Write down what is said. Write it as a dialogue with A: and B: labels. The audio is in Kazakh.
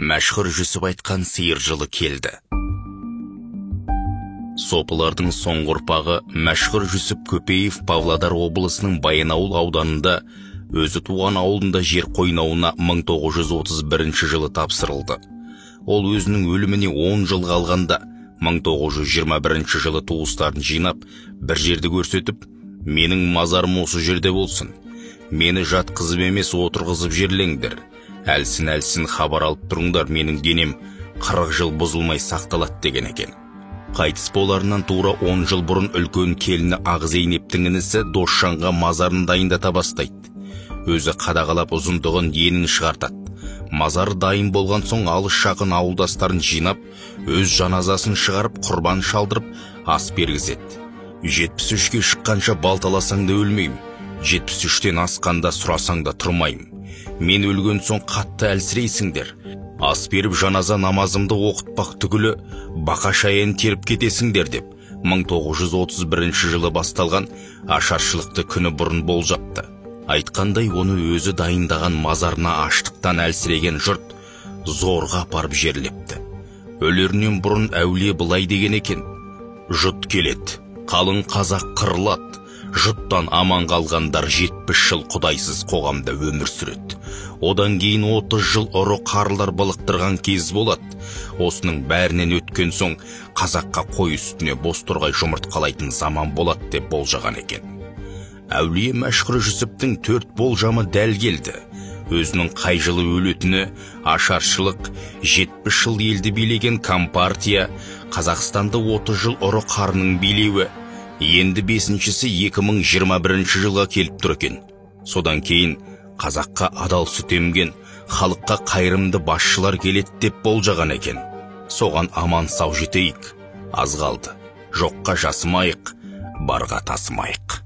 A: мәшһүр Жүсіп айтқан сиыр жылы келді. Сопылардың соңғы ұрпағы мәшһүр Жүсіп Көпеев Павлодар облысының Баянауыл ауданында өзі туған ауылында жер қойнауына 1931 жылы тапсырылды. Ол өзінің өліміне 10 жыл қалғанда 1921 жылы туыстарын жинап, бір жерді көрсетіп, менің мазарым осы жерде болсын. Мені жатқызып емес отырғызып жерлеңдер. Әлсін хабар алып тұрыңдар, менің денем 40 жыл бұзылмай сақталады деген екен. Қайтыс боларынан тура 10 жыл бұрын үлкен келіні Ақзейнептің інісі Досжанға мазарын дайындата бастайды. Өзі қадағалап ұзындығын енін шығартады. Мазары дайын болған соң алыс жақын ауылдастарын жинап, өз жаназасын шығарып, құрбан шалдырып, ас бергізеді. 73-ке шыққанша балталасаң да өлмеймін, 73-тен асқанда сұрасаң да тұрмаймын. Мен өлген соң қатты әлсірейсіңдер. Ас беріп жаназа намазымды оқытпақ түгілі бақашайын теріп кетесіңдер деп 1931 жылы басталған ашаршылықты күні бұрын болжапты. Айтқандай, оны өзі дайындаған мазарына аштықтан әлсіреген жұрт зорға апарып жерлепті. Өлерінен бұрын әулие былай деген екен: жұт келеді, қалың қазақ қырылады, жұттан аман қалғандар 70 жыл құдайсыз қоғамда өмір сүреді. Одан кейін 30 жыл ұры қарлар балықтырған кез болады. Осының бәрінен өткен соң қазаққа қой үстіне бозторғай жұмыртқалайтын заман болады деп болжаған екен. Әулие мәшһүр Жүсіптің 4 болжамы дәл келді. Өзінің қай жылы өлетіні, ашаршылық, 70 жыл елді билеген компартия, Қазақстанды 30 жыл ұры қарының билеуі, енді 5-шісі 2021 жылға келіп тұр екен. Содан кейін қазаққа адал сүт емген, халыққа қайырымды басшылар келеді деп болжаған екен. Соған аман сау жетейік. Аз қалды. Жоққа жасымайық, барға тасымайық.